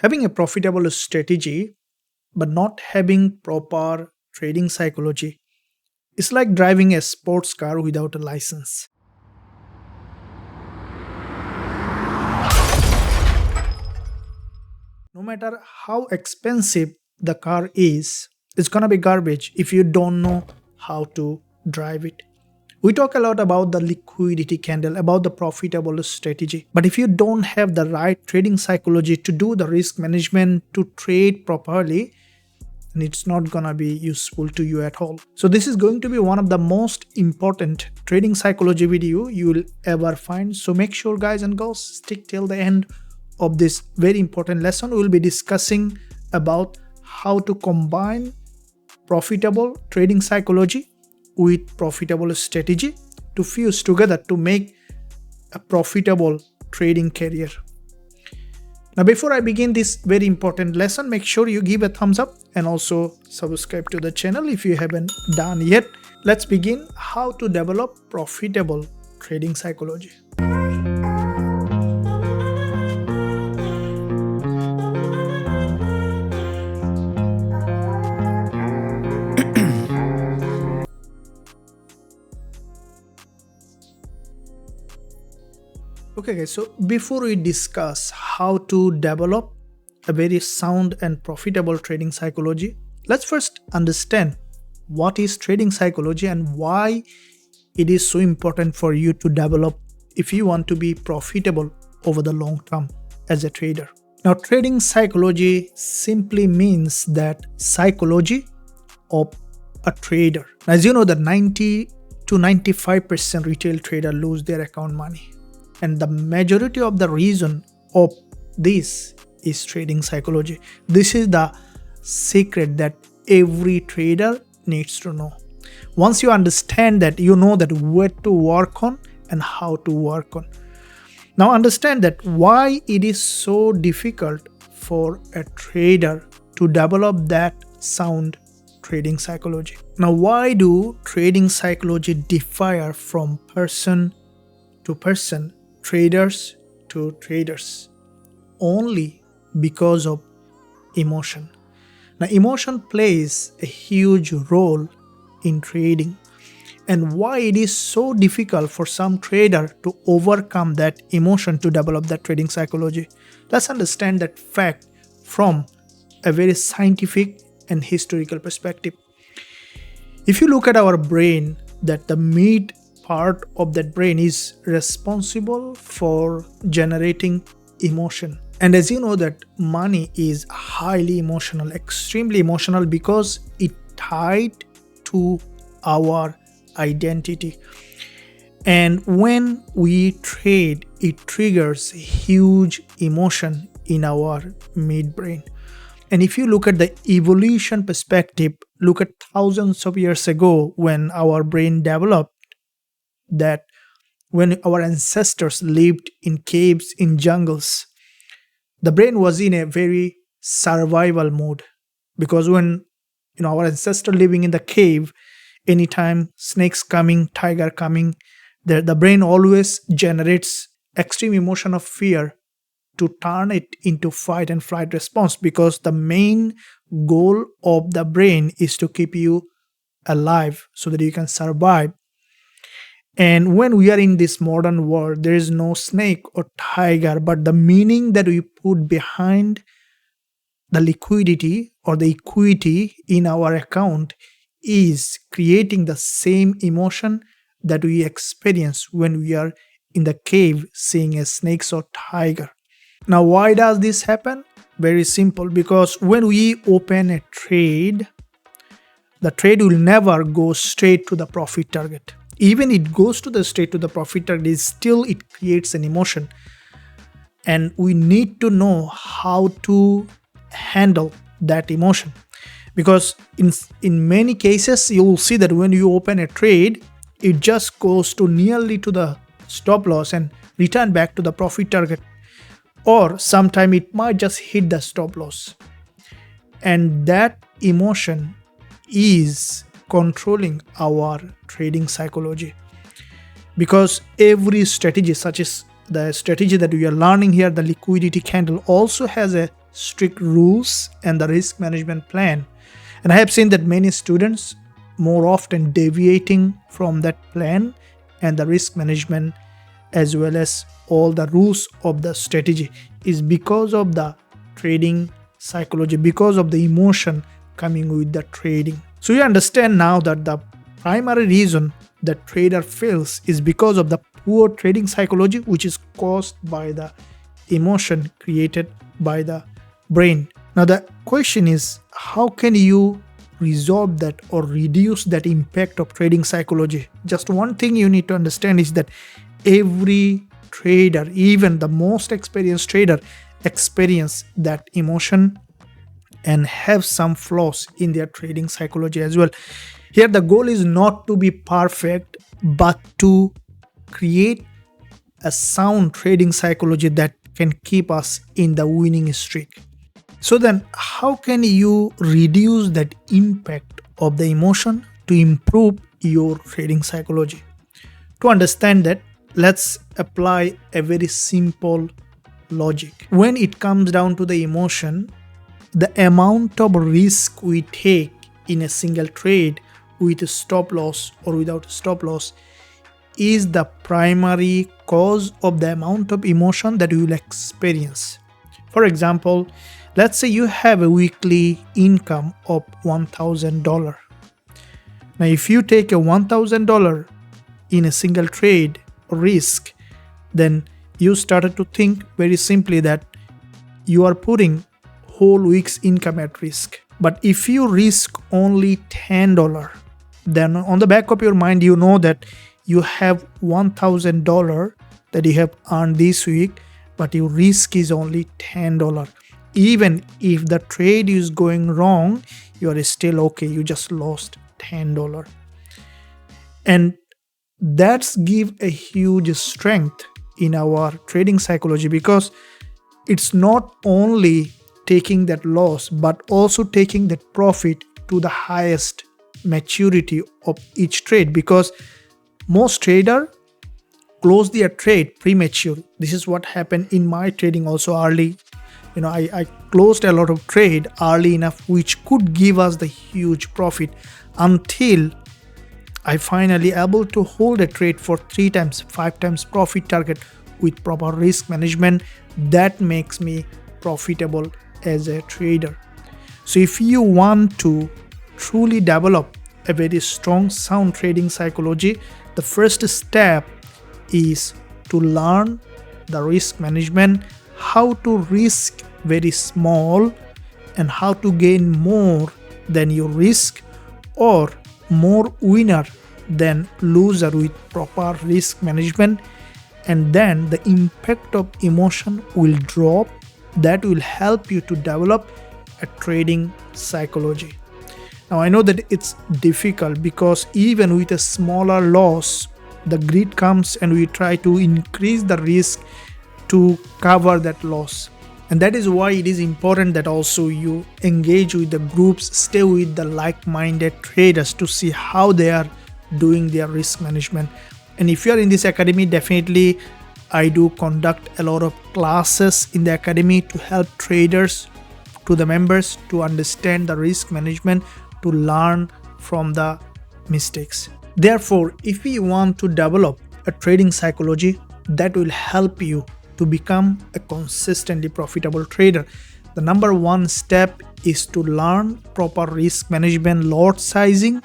Having a profitable strategy but not having proper trading psychology is like driving a sports car without a license. No matter how expensive the car is, it's gonna be garbage if you don't know how to drive it. We talk a lot about the liquidity candle, about the profitable strategy. But if you don't have the right trading psychology to do the risk management, to trade properly, then it's not gonna be useful to you at all. So this is going to be one of the most important trading psychology video you will ever find. So make sure, guys and girls, stick till the end of this very important lesson. We will be discussing about how to combine profitable trading psychology with profitable strategy to fuse together to make a profitable trading career. Now, before I begin this very important lesson, make sure you give a thumbs up and also subscribe to the channel if you haven't done yet. Let's begin how to develop profitable trading psychology. Okay guys, so before we discuss how to develop a very sound and profitable trading psychology, let's first understand what is trading psychology and why it is so important for you to develop if you want to be profitable over the long term as a trader. Now, trading psychology simply means that psychology of a trader. As you know, that 90 to 95% retail trader lose their account money. And the majority of the reason of this is trading psychology. This is the secret that every trader needs to know. Once you understand that, you know that what to work on and how to work on. Now understand that why it is so difficult for a trader to develop that sound trading psychology. Now, why do trading psychology differ from person to person, traders to traders? Only because of emotion. Now, emotion plays a huge role in trading, and why it is so difficult for some trader to overcome that emotion to develop that trading psychology. Let's understand that fact from a very scientific and historical perspective. If you look at our brain, that the mid part of that brain is responsible for generating emotion. And as you know that money is highly emotional, extremely emotional, because it tied to our identity. And when we trade, it triggers huge emotion in our midbrain. And if you look at the evolution perspective, look at thousands of years ago when our brain developed, that when our ancestors lived in caves, in jungles, the brain was in a very survival mode, because when our ancestor living in the cave, anytime snakes coming, tiger coming, the brain always generates extreme emotion of fear to turn it into fight and flight response, because the main goal of the brain is to keep you alive so that you can survive. And when we are in this modern world, there is no snake or tiger, but the meaning that we put behind the liquidity or the equity in our account is creating the same emotion that we experience when we are in the cave seeing a snake or tiger. Now, why does this happen? Very simple, because when we open a trade, the trade will never go straight to the profit target. Even it goes to the straight to the profit target, still it creates an emotion. And we need to know how to handle that emotion. Because in many cases, you will see that when you open a trade, it just goes to nearly to the stop loss and return back to the profit target. Or sometime it might just hit the stop loss. And that emotion is controlling our trading psychology. Because every strategy, such as the strategy that we are learning here, the liquidity candle, also has a strict rules and the risk management plan. And I have seen that many students more often deviating from that plan and the risk management as well as all the rules of the strategy is because of the trading psychology, because of the emotion coming with the trading. So you understand now that the primary reason that trader fails is because of the poor trading psychology, which is caused by the emotion created by the brain. Now the question is, how can you resolve that or reduce that impact of trading psychology? Just one thing you need to understand is that every trader, even the most experienced trader, experience that emotion and have some flaws in their trading psychology as well. Here the goal is not to be perfect, but to create a sound trading psychology that can keep us in the winning streak. So then how can you reduce that impact of the emotion to improve your trading psychology? To understand that, let's apply a very simple logic. When it comes down to the emotion, the amount of risk we take in a single trade with a stop loss or without a stop loss is the primary cause of the amount of emotion that you will experience. For example, let's say you have a weekly income of $1,000. Now, if you take a $1,000 in a single trade risk, then you started to think very simply that you are putting whole week's income at risk. But if you risk only $10, then on the back of your mind, you know that you have $1,000 that you have earned this week, but your risk is only $10. Even if the trade is going wrong, you are still okay. You just lost $10. And that's give a huge strength in our trading psychology, because it's not only taking that loss, but also taking that profit to the highest maturity of each trade, because most trader close their trade premature. This is what happened in my trading also early. I closed a lot of trade early enough, which could give us the huge profit, until I finally able to hold a trade for 3 times, 5 times profit target with proper risk management. That makes me profitable as a trader. So if you want to truly develop a very strong, sound trading psychology, the first step is to learn the risk management, how to risk very small and how to gain more than your risk, or more winner than loser with proper risk management. And then the impact of emotion will drop. That will help you to develop a trading psychology. Now I know that it's difficult, because even with a smaller loss, the greed comes and we try to increase the risk to cover that loss. And that is why it is important that also you engage with the groups, stay with the like-minded traders to see how they are doing their risk management. And if you are in this academy, definitely I do conduct a lot of classes in the academy to help traders, to the members, to understand the risk management, to learn from the mistakes. Therefore, if we want to develop a trading psychology that will help you to become a consistently profitable trader, the number one step is to learn proper risk management, lot sizing,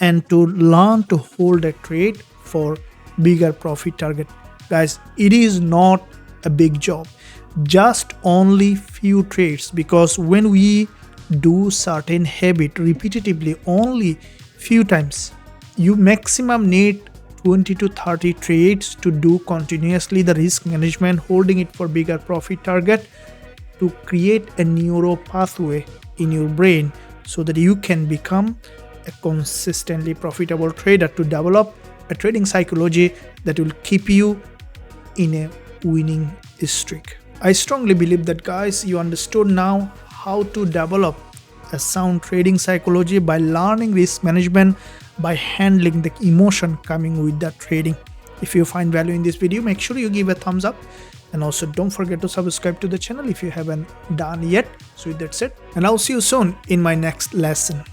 and to learn to hold a trade for bigger profit target. Guys, it is not a big job, just only few trades, because when we do certain habit repetitively only few times, you maximum need 20 to 30 trades to do continuously the risk management, holding it for bigger profit target, to create a neuro pathway in your brain so that you can become a consistently profitable trader, to develop a trading psychology that will keep you in a winning streak. I strongly believe that, guys, you understood now how to develop a sound trading psychology by learning risk management, by handling the emotion coming with that trading. If you find value in this video, make sure you give a thumbs up And also don't forget to subscribe to the channel if you haven't done yet. So with that said, and I'll see you soon in my next lesson.